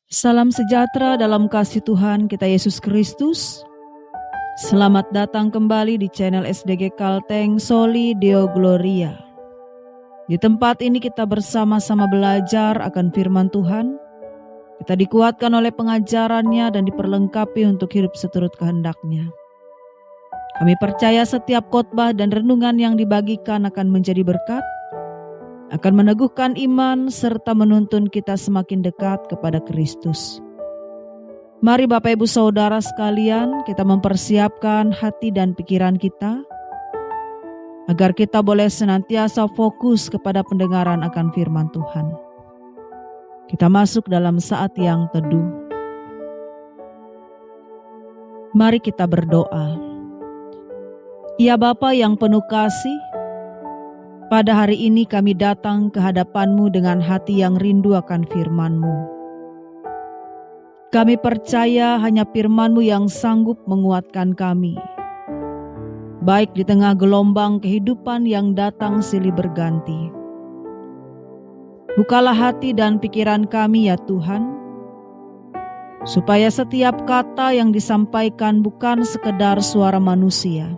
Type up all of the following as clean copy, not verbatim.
Salam sejahtera dalam kasih Tuhan kita Yesus Kristus. Selamat datang kembali di channel SDG Kalteng Soli Deo Gloria. Di tempat ini kita bersama-sama belajar akan firman Tuhan. Kita dikuatkan oleh pengajarannya dan diperlengkapi untuk hidup seturut kehendak-Nya. Kami percaya setiap khotbah dan renungan yang dibagikan akan menjadi berkat, akan meneguhkan iman serta menuntun kita semakin dekat kepada Kristus. Mari Bapak Ibu Saudara sekalian, kita mempersiapkan hati dan pikiran kita agar kita boleh senantiasa fokus kepada pendengaran akan firman Tuhan. Kita masuk dalam saat yang teduh. Mari kita berdoa. Ya Bapa yang penuh kasih, pada hari ini kami datang ke hadapan-Mu dengan hati yang rindu akan firman-Mu. Kami percaya hanya firman-Mu yang sanggup menguatkan kami, baik di tengah gelombang kehidupan yang datang silih berganti. Bukalah hati dan pikiran kami ya Tuhan, supaya setiap kata yang disampaikan bukan sekedar suara manusia,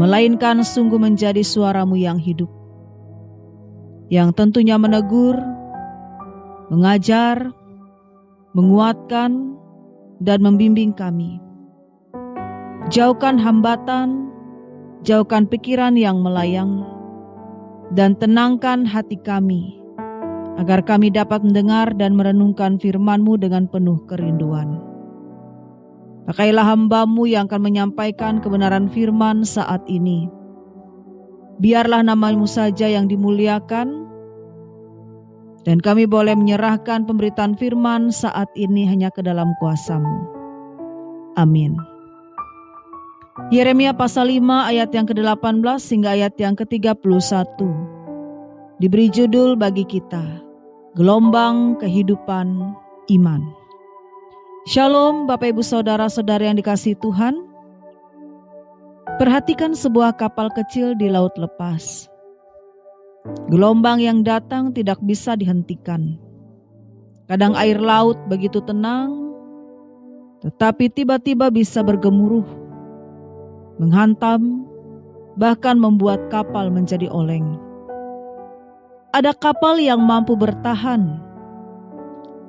melainkan sungguh menjadi suara-Mu yang hidup, yang tentunya menegur, mengajar, menguatkan, dan membimbing kami. Jauhkan hambatan, jauhkan pikiran yang melayang, dan tenangkan hati kami, agar kami dapat mendengar dan merenungkan firman-Mu dengan penuh kerinduan. Pakailah hamba-Mu yang akan menyampaikan kebenaran firman saat ini. Biarlah nama-Mu saja yang dimuliakan, dan kami boleh menyerahkan pemberitaan firman saat ini hanya ke dalam kuasa-Mu. Amin. Yeremia pasal 5 ayat yang ke-18 hingga ayat yang ke-31. Diberi judul bagi kita, Gelombang Kehidupan Iman. Shalom Bapak Ibu Saudara-saudara yang dikasihi Tuhan. Perhatikan sebuah kapal kecil di laut lepas. Gelombang yang datang tidak bisa dihentikan. Kadang air laut begitu tenang, tetapi tiba-tiba bisa bergemuruh, menghantam, bahkan membuat kapal menjadi oleng. Ada kapal yang mampu bertahan,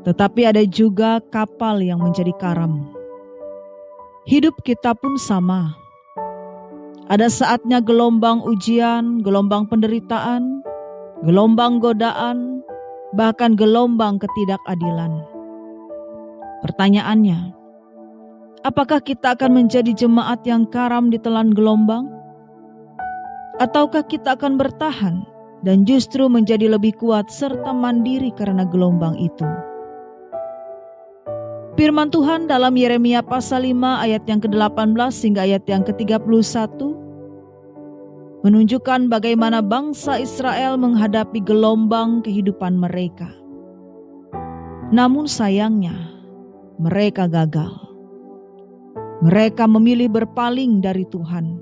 tetapi ada juga kapal yang menjadi karam. Hidup kita pun sama. Ada saatnya gelombang ujian, gelombang penderitaan, gelombang godaan, bahkan gelombang ketidakadilan. Pertanyaannya, apakah kita akan menjadi jemaat yang karam ditelan gelombang? Ataukah kita akan bertahan dan justru menjadi lebih kuat serta mandiri karena gelombang itu? Firman Tuhan dalam Yeremia pasal 5 ayat yang ke-18 hingga ayat yang ke-31 menunjukkan bagaimana bangsa Israel menghadapi gelombang kehidupan mereka. Namun sayangnya, mereka gagal. Mereka memilih berpaling dari Tuhan,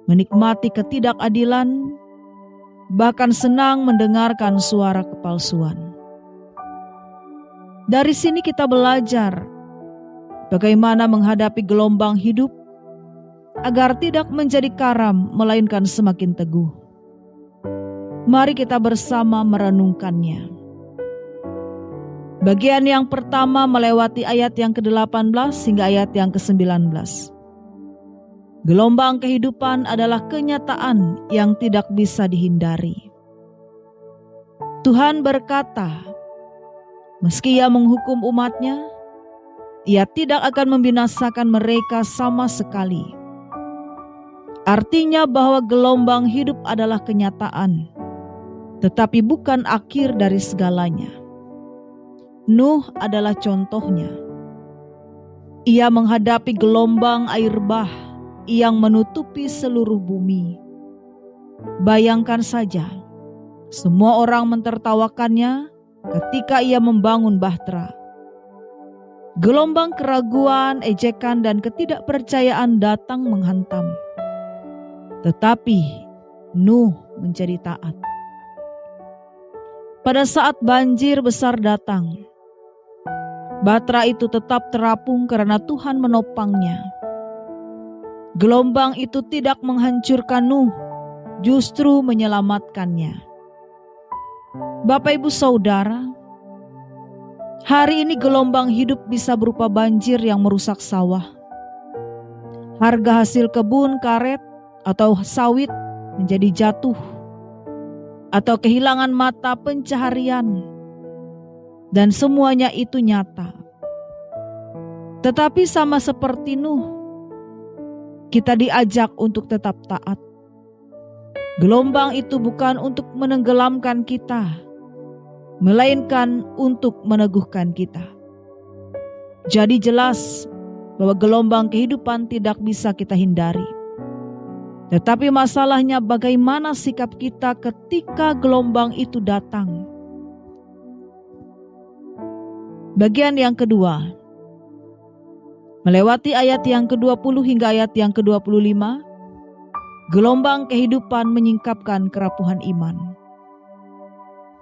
menikmati ketidakadilan, bahkan senang mendengarkan suara kepalsuan. Dari sini kita belajar bagaimana menghadapi gelombang hidup agar tidak menjadi karam melainkan semakin teguh. Mari kita bersama merenungkannya. Bagian yang pertama melewati ayat yang ke-18 hingga ayat yang ke-19. Gelombang kehidupan adalah kenyataan yang tidak bisa dihindari. Tuhan berkata, meski Ia menghukum umat-Nya, Ia tidak akan membinasakan mereka sama sekali. Artinya bahwa gelombang hidup adalah kenyataan, tetapi bukan akhir dari segalanya. Nuh adalah contohnya. Ia menghadapi gelombang air bah yang menutupi seluruh bumi. Bayangkan saja, semua orang mentertawakannya ketika ia membangun bahtera. Gelombang keraguan, ejekan, dan ketidakpercayaan datang menghantam. Tetapi Nuh menjadi taat. Pada saat banjir besar datang, Batra itu tetap terapung karena Tuhan menopangnya. Gelombang itu tidak menghancurkan Nuh, justru menyelamatkannya. Bapak Ibu Saudara, hari ini gelombang hidup bisa berupa banjir yang merusak sawah. Harga hasil kebun karet atau sawit menjadi jatuh, atau kehilangan mata pencaharian, dan semuanya itu nyata. Tetapi sama seperti Nuh, kita diajak untuk tetap taat. Gelombang itu bukan untuk menenggelamkan kita, melainkan untuk meneguhkan kita. Jadi jelas bahwa gelombang kehidupan tidak bisa kita hindari. Tetapi masalahnya bagaimana sikap kita ketika gelombang itu datang. Bagian yang kedua, melewati ayat yang ke-20 hingga ayat yang ke-25, gelombang kehidupan menyingkapkan kerapuhan iman.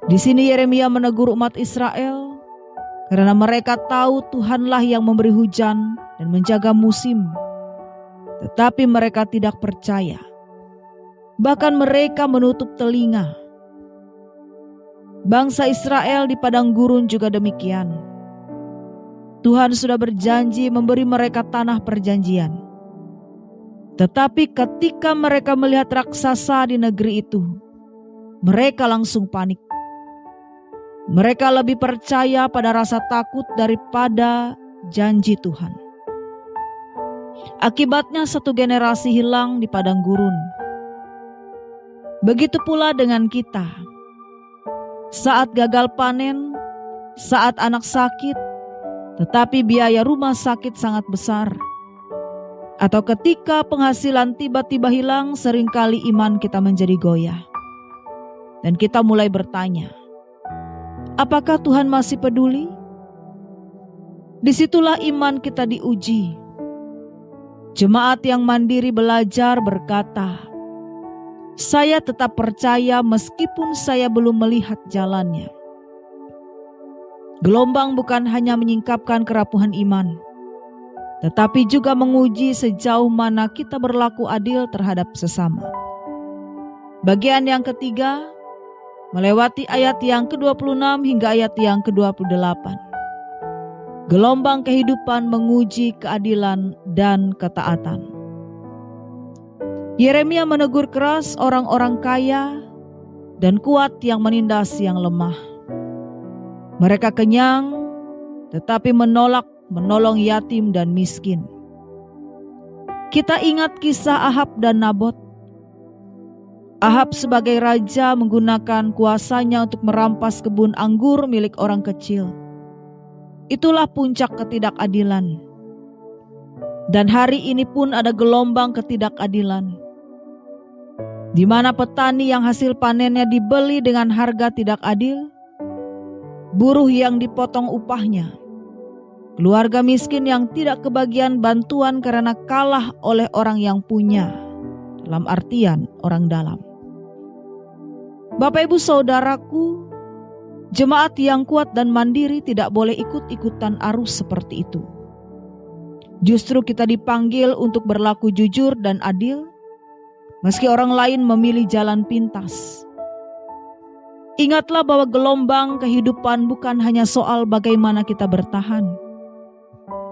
Di sini Yeremia menegur umat Israel karena mereka tahu Tuhanlah yang memberi hujan dan menjaga musim. Tetapi mereka tidak percaya. Bahkan mereka menutup telinga. Bangsa Israel di padang gurun juga demikian. Tuhan sudah berjanji memberi mereka tanah perjanjian. Tetapi ketika mereka melihat raksasa di negeri itu, mereka langsung panik. Mereka lebih percaya pada rasa takut daripada janji Tuhan. Akibatnya satu generasi hilang di padang gurun. Begitu pula dengan kita. Saat gagal panen, saat anak sakit, tetapi biaya rumah sakit sangat besar. Atau ketika penghasilan tiba-tiba hilang, seringkali iman kita menjadi goyah. Dan kita mulai bertanya, apakah Tuhan masih peduli? Disitulah iman kita diuji. Jemaat yang mandiri belajar berkata, saya tetap percaya meskipun saya belum melihat jalannya. Gelombang bukan hanya menyingkapkan kerapuhan iman, tetapi juga menguji sejauh mana kita berlaku adil terhadap sesama. Bagian yang ketiga, melewati ayat yang ke-26 hingga ayat yang ke-28. Gelombang kehidupan menguji keadilan dan ketaatan. Yeremia menegur keras orang-orang kaya dan kuat yang menindas yang lemah. Mereka kenyang, tetapi menolak menolong yatim dan miskin. Kita ingat kisah Ahab dan Nabot. Ahab sebagai raja menggunakan kuasanya untuk merampas kebun anggur milik orang kecil. Itulah puncak ketidakadilan. Dan hari ini pun ada gelombang ketidakadilan, di mana petani yang hasil panennya dibeli dengan harga tidak adil, buruh yang dipotong upahnya, keluarga miskin yang tidak kebagian bantuan karena kalah oleh orang yang punya, dalam artian orang dalam. Bapak Ibu Saudaraku, jemaat yang kuat dan mandiri tidak boleh ikut-ikutan arus seperti itu. Justru kita dipanggil untuk berlaku jujur dan adil, meski orang lain memilih jalan pintas. Ingatlah bahwa gelombang kehidupan bukan hanya soal bagaimana kita bertahan,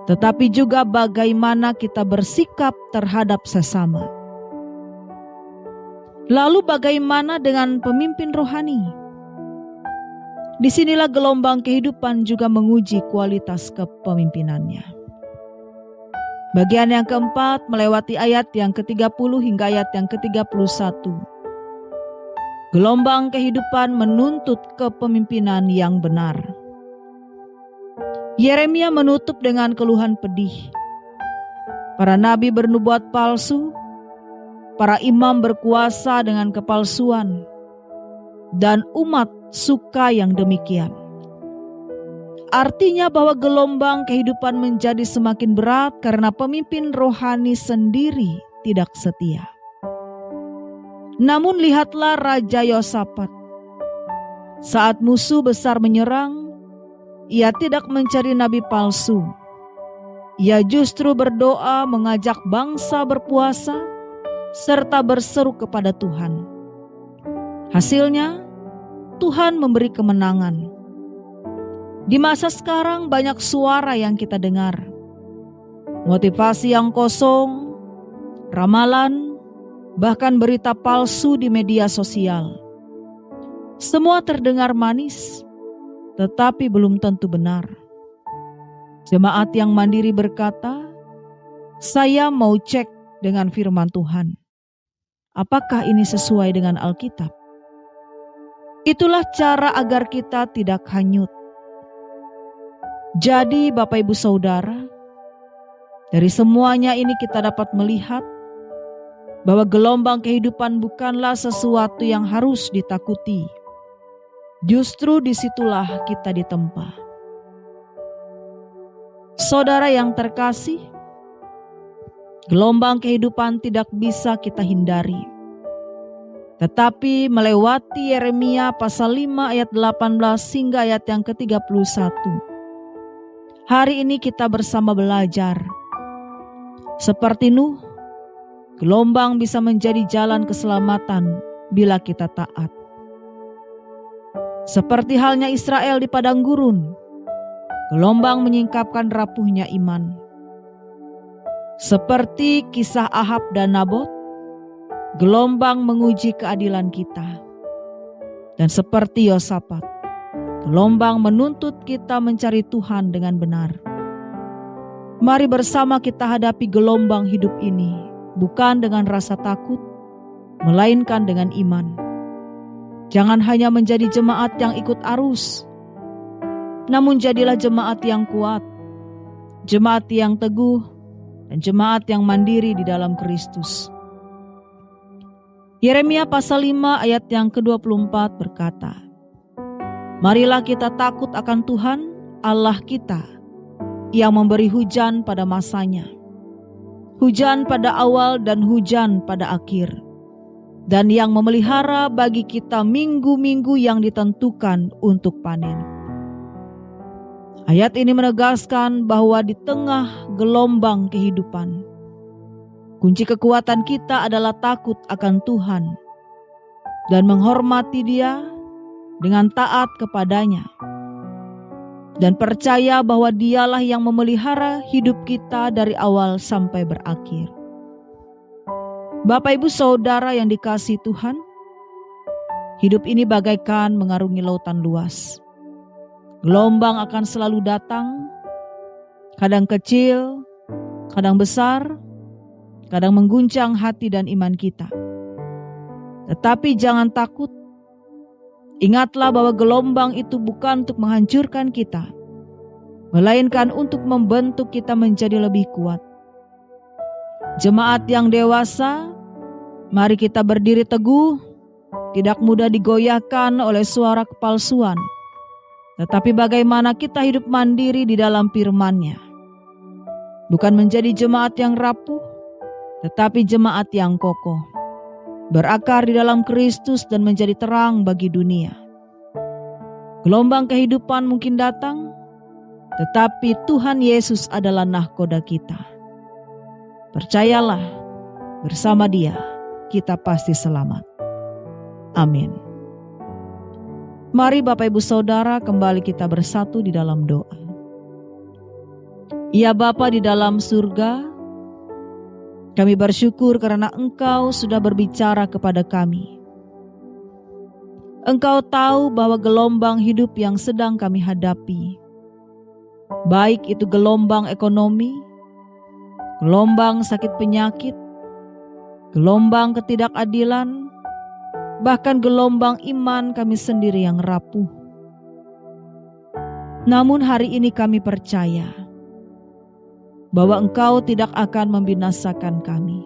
tetapi juga bagaimana kita bersikap terhadap sesama. Lalu bagaimana dengan pemimpin rohani? Disinilah gelombang kehidupan juga menguji kualitas kepemimpinannya. Bagian yang keempat melewati ayat yang ke-30 hingga ayat yang ke-31. Gelombang kehidupan menuntut kepemimpinan yang benar. Yeremia menutup dengan keluhan pedih. Para nabi bernubuat palsu, para imam berkuasa dengan kepalsuan, dan umat suka yang demikian. Artinya bahwa gelombang kehidupan menjadi semakin berat karena pemimpin rohani sendiri tidak setia. Namun lihatlah Raja Yosafat. Saat musuh besar menyerang, ia tidak mencari nabi palsu. Ia justru berdoa, mengajak bangsa berpuasa, serta berseru kepada Tuhan. Hasilnya, Tuhan memberi kemenangan. Di masa sekarang banyak suara yang kita dengar. Motivasi yang kosong, ramalan, bahkan berita palsu di media sosial. Semua terdengar manis, tetapi belum tentu benar. Jemaat yang mandiri berkata, "Saya mau cek dengan firman Tuhan. Apakah ini sesuai dengan Alkitab?" Itulah cara agar kita tidak hanyut. Jadi Bapak Ibu Saudara, dari semuanya ini kita dapat melihat bahwa gelombang kehidupan bukanlah sesuatu yang harus ditakuti. Justru disitulah kita ditempa. Saudara yang terkasih, gelombang kehidupan tidak bisa kita hindari. Tetapi melewati Yeremia pasal 5 ayat 18 hingga ayat yang ke-31. Hari ini kita bersama belajar. Seperti Nuh, gelombang bisa menjadi jalan keselamatan bila kita taat. Seperti halnya Israel di padang gurun, gelombang menyingkapkan rapuhnya iman. Seperti kisah Ahab dan Nabot, gelombang menguji keadilan kita. Dan seperti Yosafat, gelombang menuntut kita mencari Tuhan dengan benar. Mari bersama kita hadapi gelombang hidup ini, bukan dengan rasa takut, melainkan dengan iman. Jangan hanya menjadi jemaat yang ikut arus, namun jadilah jemaat yang kuat, jemaat yang teguh, dan jemaat yang mandiri di dalam Kristus. Yeremia pasal 5 ayat yang ke-24 berkata, "Marilah kita takut akan Tuhan Allah kita, yang memberi hujan pada masanya, hujan pada awal dan hujan pada akhir, dan yang memelihara bagi kita minggu-minggu yang ditentukan untuk panen." Ayat ini menegaskan bahwa di tengah gelombang kehidupan, kunci kekuatan kita adalah takut akan Tuhan dan menghormati Dia dengan taat kepadanya, dan percaya bahwa Dialah yang memelihara hidup kita dari awal sampai berakhir. Bapak Ibu Saudara yang dikasihi Tuhan, hidup ini bagaikan mengarungi lautan luas. Gelombang akan selalu datang, kadang kecil, kadang besar, kadang mengguncang hati dan iman kita. Tetapi jangan takut. Ingatlah bahwa gelombang itu bukan untuk menghancurkan kita, melainkan untuk membentuk kita menjadi lebih kuat. Jemaat yang dewasa, mari kita berdiri teguh, tidak mudah digoyahkan oleh suara kepalsuan. Tetapi bagaimana kita hidup mandiri di dalam firman-Nya. Bukan menjadi jemaat yang rapuh, tetapi jemaat yang kokoh, berakar di dalam Kristus dan menjadi terang bagi dunia. Gelombang kehidupan mungkin datang, tetapi Tuhan Yesus adalah nahkoda kita. Percayalah, bersama Dia kita pasti selamat. Amin. Mari Bapak Ibu Saudara kembali kita bersatu di dalam doa. Ya Bapa di dalam surga, kami bersyukur karena Engkau sudah berbicara kepada kami. Engkau tahu bahwa gelombang hidup yang sedang kami hadapi, baik itu gelombang ekonomi, gelombang sakit penyakit, gelombang ketidakadilan, bahkan gelombang iman kami sendiri yang rapuh. Namun hari ini kami percaya bahwa Engkau tidak akan membinasakan kami.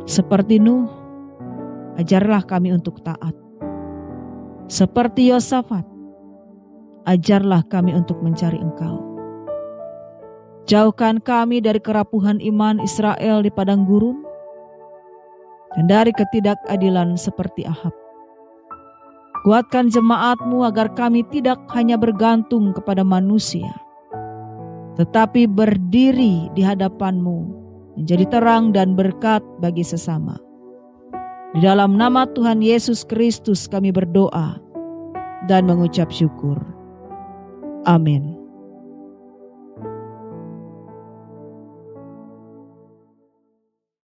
Seperti Nuh, ajarlah kami untuk taat. Seperti Yosafat, ajarlah kami untuk mencari Engkau. Jauhkan kami dari kerapuhan iman Israel di padang gurun, dan dari ketidakadilan seperti Ahab. Kuatkan jemaat-Mu agar kami tidak hanya bergantung kepada manusia, tetapi berdiri di hadapan-Mu, menjadi terang dan berkat bagi sesama. Di dalam nama Tuhan Yesus Kristus kami berdoa dan mengucap syukur. Amin.